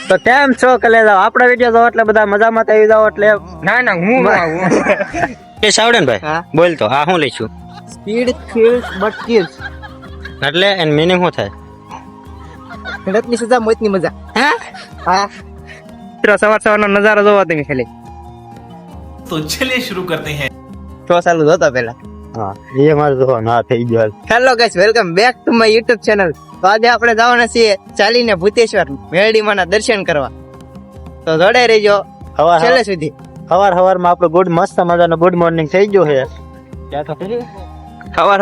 તો કેમ છો કલેજા? આપણા વિડિયો જો એટલે બધા મજામાં આવી જાવ એટલે ના હું આવું કે સાવડન ભાઈ હા બોલ તો આ હું લઈશું સ્પીડ થ્રિલ્સ બટ કિલ્સ એટલે એન મીનિંગ શું થાય? ખેડતની સજા મોતની મજા. હા મિત્રો સવારનો નજારો જોવો તમે ખાલી. तो चलिए शुरू करते हैं. તો ચાલુ જોતા પહેલા. હા એ મારે જો ના થઈ ગયો. Hello guys, welcome back to my YouTube channel. તો આજે આપણે જવાના છીએ ચાલીને ભૂતેશ્વર મેરડીમાના દર્શન કરવા. તો જોડાઈ રહેજો છેલ્લે સુધી. સવારમાં આપણો ગુડ મસ્ત મજાનો ગુડ મોર્નિંગ થઈ ગયો છે. ક્યાં તો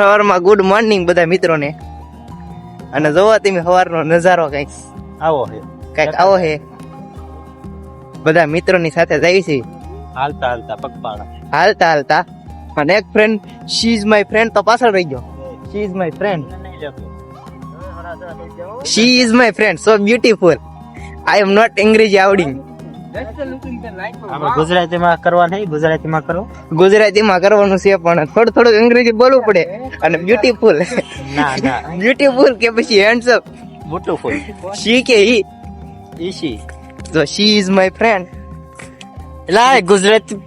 સવારમાં ગુડ મોર્નિંગ બધા મિત્રોને. અને જોવો તમે સવારનો નજારો કઈક આવો છે આવો છે. બધા મિત્રોની સાથે જઈએ છીએ હાલતા પગપાળા. હાલતા અને એક friend she is my friend તો પાછળ રહી ગયો. She is my friend, she is my friend, so beautiful. I am not અંગ્રેજી આવડી. ગુજરાતીમાં કરવા નહીં, ગુજરાતીમાં કરો. ગુજરાતીમાં કરવાનું છે પણ થોડું અંગ્રેજી બોલવું પડે. અને બ્યુટીફુલ ના બ્યુટીફુલ કે પછી હેન્ડસમ બ્યુટીફુલ શી કે હી ઈશી. તો શી ઇઝ માય ફ્રેન્ડ. લાય ગુજરાતી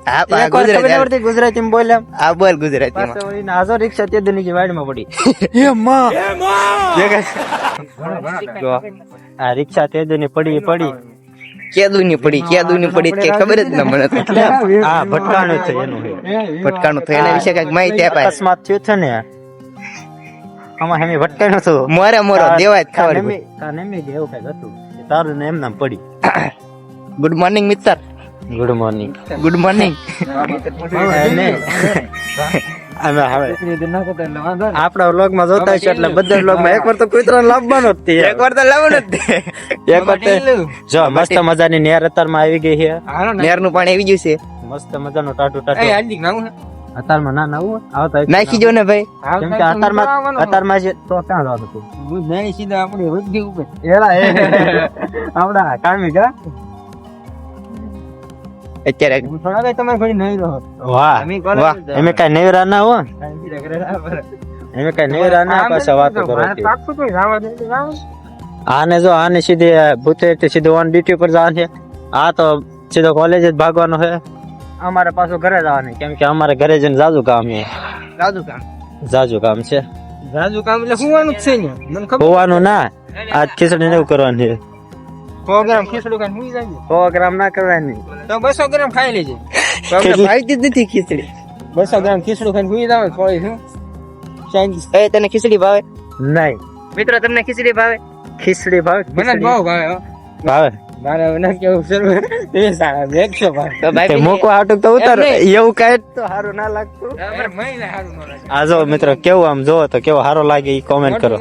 હા ગુજરાતીમાં બોલ્યા. આ બોલ ગુજરાતીમાં. આજો રિક્ષા તે દુની વાડીમાં પડી. આ રિક્ષા તે દુની પડી કેદુની પડી કે ખબર જ ના મને તો. આ ભટકાણું છે એનું ભટકાણું થયું એના વિશે કઈક માહિતી આપાય. અકસ્માત થયો છે ને આમાં હેમી ભટકાણું છું. મોરે દેવાય ખબર. એવું કઈક હતું તારું ને એમ નામ પડી. ગુડ મોર્નિંગ મિત્ર. Good morning. Good morning. આપડા વ્લોગ માં જોતા છે એટલે બધા વ્લોગ માં એકવાર તો કૂતરો લાવવાનો જ છે. એકવાર તો લાવવાનું જ છે. એકવાર જો મસ્ત મજાની નેર અત્યારમાં આવી ગઈ છે. નેર નું પાણી આવી ગયું છે. મસ્ત મજાનું ટાટું અત્યારમાં ના નવું આવતા નાખી જો ને ભાઈ. કેમ કે અત્યારમાં છે તો ક્યાં જવાનું હતું? સીધા આપણે વધી ઉપર આપડા કામી કા અત્યારે વાહ એમે કઈ નેવરા ના હો. એમે કઈ નેવરા ના પાછા વાતો કરો. આને જો આને સીધી ભૂતે સીધું ઓન ડ્યુટી પર જવાનું છે. આ તો સીધો કોલેજ જ ભાગવાનો છે. અમારે પાછું ઘરે જવાનું કેમ કે અમારે ઘરે જઈને જાજુ કામ છે. જાજુ કામ છે. એટલે સુવાનું જ છે ને. મને ખબર હોવાનું ના આજ ખીચડી ને એવું કરવાનું છે. 100 ગ્રામ ખીચડું ખાઈને સુઈ જાય. 100 ગ્રામ ના કરવાની તો 200 ગ્રામ ખાઈ લેજે. તો આપણે ભાઈતી જ નથી ખીચડી. 200 ગ્રામ ખીચડું ખાઈને સુઈ જાવ થોડી શું ચાઇનીઝ. એ તને ખીચડી ભાવે? નહીં મિત્રો તમને ખીચડી ભાવે? ખીચડી ભાવે? મને બહુ ભાવે. ભાવે મારે ના કેવું સર એ સારા દેખશો ભાઈ. તો ભાઈ મૂકવા હાટું તો ઉતાર. એવું કઈ તો સારું ના લાગતું. મહિને સારું ન લાગે. આ જો મિત્ર કેવું આમ જોવો તો કેવો સારો લાગે ઈ કોમેન્ટ કરો.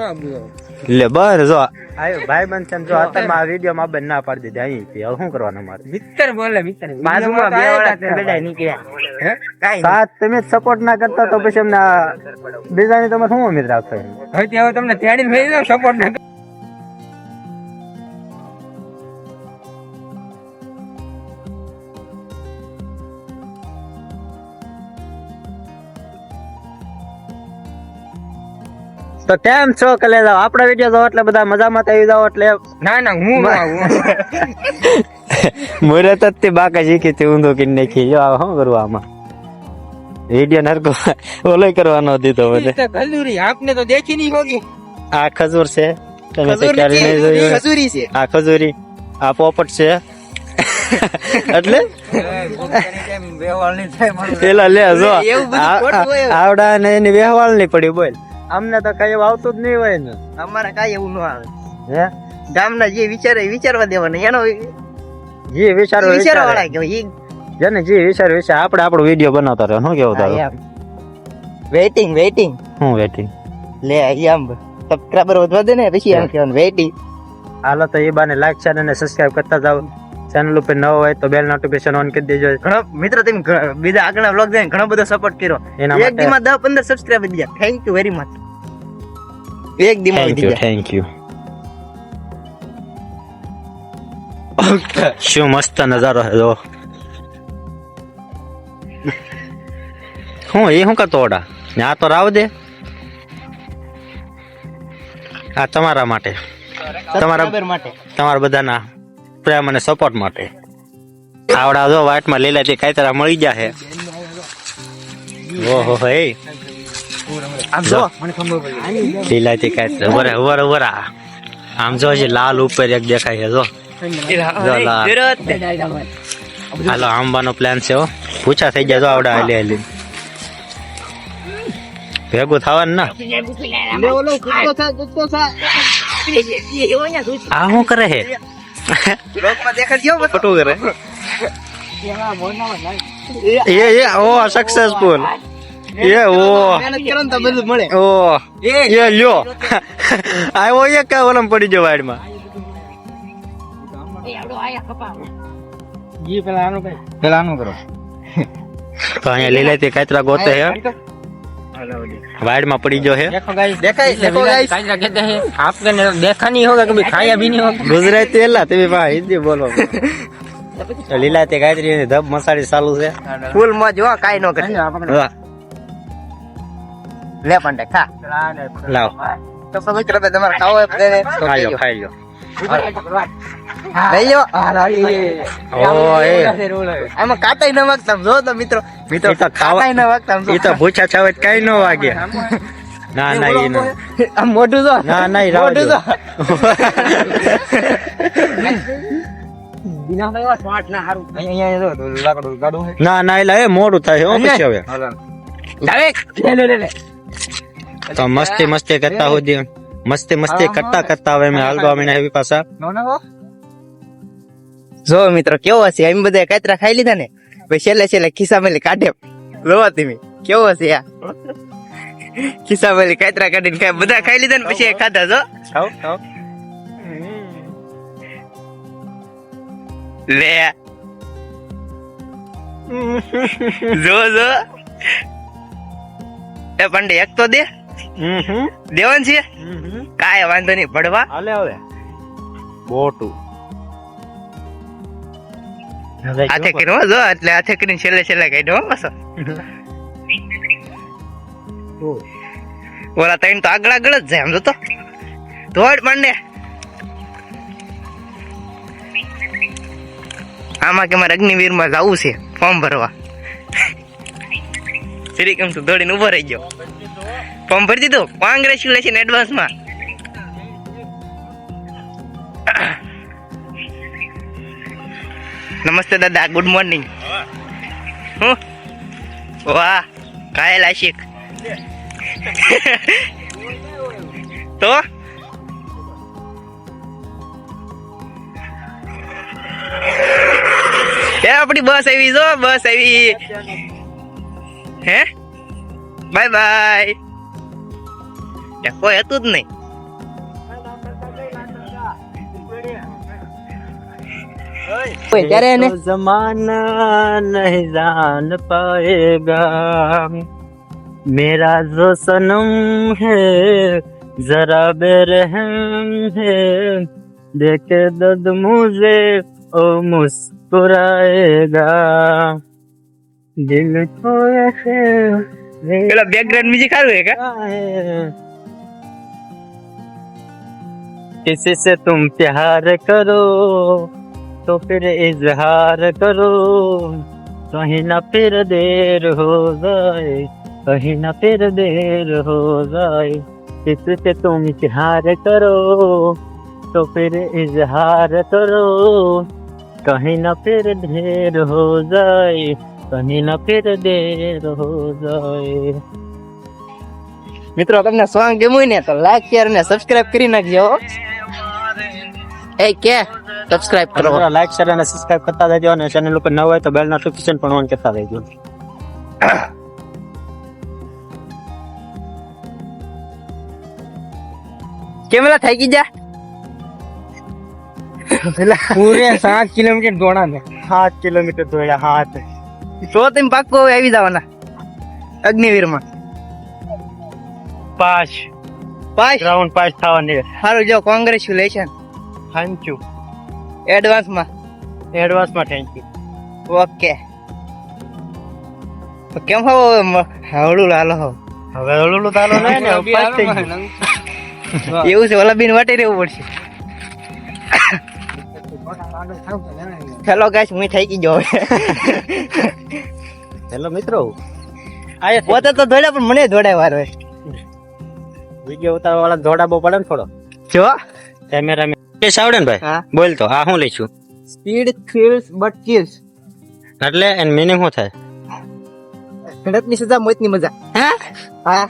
લે બર જો આયો ભાઈ બંધ છે જો અત્યારમાં આ વિડિયો માં બંધ ના પાડી દીધી અહીં હવે શું કરવાનું મારે? મિત્ર બોલે મિત્ર બાજુમાં બે વાળા બેડા નીકળ્યા. હે કાઈ સાત તમે સપોર્ટ ના કરતા તો પછી અમને બીજાની તમે શું ઉમેદ રાખશો? હવે તમને તેડીને લઈ જાવ સપોર્ટ ના. તો કેમ છો કલેજા? આપડા વિડિયો જો એટલે બધા મજામાં આવી જાવ એટલે ના હું આવું. મોરે તત્તી બાકા શીખી તે ઊંધો કિન નાખી. જો આ શું કરવું આમાં? વિડિયો નરકો ઓલો કરવાનો દીધો મને. ખજૂરી આપને તો દેખી નહીં હોગી. આ ખજૂર છે તમે તો ક્યારે નહીં જોયું. ખજૂરી છે આ ખજૂરી. આ પોપટ છે એટલે પેલા લે જો આવડા ને એની વેહવાળ નહીં પડી. બોલ અમને તો કઈ આવતું જ નહીં હોય ને. અમારે કાઈ એવું ન આવે. હે ગામના જે વિચારે વિચારવા દેવાના એનો જે વિચારવા વિચારવાળા કે જેને જે વિચાર આપણે આપણો વિડિયો બનાવતા રહે. શું કેવું તારું? વેઇટિંગ હું વેટિંગ લે આમ સબસ્ક્રાઇબર વધવા દે ને પછી એમ કહેવાનું વેઇટિંગ. હાલો તો એ બાને લાઈક શેર અને સબસ્ક્રાઇબ કરતા જાવ. ચેનલ ઉપર નવો હોય તો બેલ નોટિફિકેશન ઓન કરી દેજો. ઘણા મિત્રો તમે બીજા આગળના વ્લોગ જોઈને ઘણો બધો સપોર્ટ કર્યો. એક દીમાં 10-15 સબસ્ક્રાઇબર દીધા. Thank you very much. એક દીમાં વધી ગયા. Thank you. શું મસ્ત નજારો છે જો. હું એ શું કરતો ઓડા આ તો રાવ દે. આ તમારા માટે તમારા બધાના પ્રેમ અને સપોર્ટ માટે. આવડા જો વાટમાં લીલાથી કાતરા મળી ગયા છે. ઓહો હે આમ જો લીલાથી કાતરા વરા આમ જો હજી લાલ ઉપર એક દેખાય છે જો લાલ. હાલો આંબાનો પ્લાન છે હો. પૂછા થઈ ગયા જો આવડા હાલી હાલી ભેગું થવાનું ના. આ શું કરે છે? ખોટું કરે એ ઓ સક્સેસફુલ એ ઓ મહેનત કરો ને તો બધું મળે. ઓ એ લ્યો આવ્યો એક કા ઓલમ પડી ગયો વાડમાં. પેલા આનું કરો તો અહીંયા લીલાથી કાતરા ગોતે છે વાડમાં પડી ગયો છે. દેખાય देखो गाइस काजरा कहते हैं आपके देखा नहीं होगा कभी खाया भी नहीं होगा. ગુજરાતી એલા તમે પા હિન્દી બોલો. તો લીલાથી કાતરી ધબ મસાડી ચાલુ છે. ફૂલ મોજ હો કાઈ નો કરે. વાહ, લે પાંડે ખા. લાવ તો પવિત્ર બે તમારે ખાવો હોય તો ખાઈ લો ખાઈ લો. લઈ લો. ઓ એ આમાં કાટાઈ ન વાગતા જો તો મિત્રો ઈ તો ખાવા કાટાઈ ન વાગતા ઈ તો ભૂછા છાવે કઈ ન વાગે. ના ના ઈ નો આમ મોઢું જો ના ના ઈ રાવ મોઢું દો. જો बिना भाई स्मार्ट ना हारू અહીંયા જો લાકડું ગાડું હે ના ના એલા એ મોડું થાય હો પછી હવે. ले ले ले તો મસ્તી મસ્તી કરતા હોદી મસ્તી કરતા હવે મેં હાલવા મીના એવી પાછા. જો મિત્રો કેવો હશે એમ બધા કાતરા ખાઈ લીધા ને પછી છેલ્લે ખિસ્સા મેલી કાઢે જોવો તમે કેવો હશે આ ખિસ્સા મેલી કાતરા કાઢીને ખાય બધા ખાઈ લીધા ને પછી ખાધા જો લે જો એ પાંડે એક તો દે દેવાન છે કાય વાંધો નહીં ભડવા હાલે હવે બોટું હાથે કર્યો જો એટલે હાથે કરીને છેલ્લે કાઢ્યો બસ ઓલા ત્રણ તો આગળ જ જાય આમ તો ધોડ પાંડે આમાં કે મારે અગ્નિવીર માં જવું છે ફોર્મ ભરવા શ્રી કેમ તું દોડીને ઉભો રહી ગયો ફોર્મ ભરી દીધું કોંગ્રેચ્યુલેશન એડવાન્સ માં નમસ્તે દાદા ગુડ મોર્નિંગ હું વાહ કાયલ આશિક તો એ આપણી બસ આવી જો બસ આવી હે બાય બાય કોઈ હતું જ નહીં ત્યારે એને જમાના નહીં જાન પાએગા मेरा जो सनम है जरा बेरहम है देखे दर्द मुझे ओ मुस्कुराएगा दिल को ऐसे પેલા બેકગ્રાઉન્ડ મ્યુઝિક સારું હે કા किसी से तुम प्यार करो तो फिर इजहार करो कहीं ना फिर देर हो जाए कहीं ना फिर देर हो जाए किसी से तुम प्यार करो तो फिर इजहार करो कहीं ना फिर देर हो जाए कहीं ना फिर देर हो जाए. મિત્રો તમને સોંગ ગમ્યું ને તો લાઈક શેર અને સબસ્ક્રાઇબ કરી નાખજો એ કે સબસ્ક્રાઇબ કરો લાઈક શેર અને સબસ્ક્રાઇબ કરતા રહેજો અને ચેનલ ઉપર નવા હોય તો બેલ નોટિફિકેશન પણ ઓન કરતા રહેજો. કેમલા થઈ ગઈ જા पूरे 7 किलोमीटर दौड़ा मैं 7 કિલોમીટર દોડ્યા હાથ. તો તમે પાક્કો હવે આવી જવાના અગ્નિવીર માં 5 પાસ રાઉન્ડ પાસ થવાની. સારું જો કોંગ્રેચ્યુલેશન થેન્ક યુ એડવાન્સ માં એડવાન્સમાં થેન્ક યુ. ઓકે તો કેમ હો હવળું લાલો હો હવે ઓલું તાલો નહીં ને પાસ થઈ ગયું. એવું છે ઓલા બીન વાટી રહેવું પડશે હેલો ગાઈસ હું થાકી ગયો હવે હેલો મિત્રો આયા પોતે તો દોડ્યા પણ મને દોડાય વાર હોય વિડિયો ઉતારવા વાળા દોડાબો પડે ને થોડો જો કેમેરા કેસ આવડે ને ભાઈ હા બોલ તો આ હું લઈશું સ્પીડ થ્રિલ્સ બટ કિલ્સ એટલે એન મીનિંગ શું થાય ઝડપની સજા મોતની મજા હા હા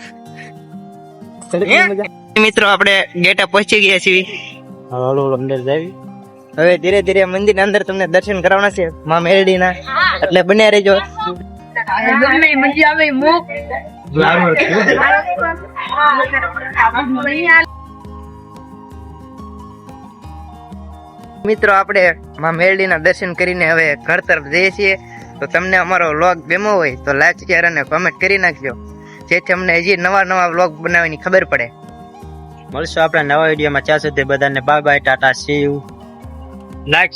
ઝડપની મજા મિત્રો આપણે ગેટા પહોંચી ગયા છીએ હલો અંદર જાવી હવે ધીરે ધીરે મંદિર અંદર તમને દર્શન કરાવવાના છે માં મેરડીના એટલે બન્યા રહેજો મિત્રો આપણે માં મેરડીના દર્શન કરીને હવે ઘર તરફ જઈએ છીએ તો તમને અમારો વ્લોગ ગમ્યો હોય તો લાઈક શેર અને કોમેન્ટ કરી નાખજો જેથી અમને હજી નવા વ્લોગ બનાવવાની ખબર પડે મળશું આપણે નવા વિડીયોમાં ત્યાં સુધી બધાને bye bye Tata C you like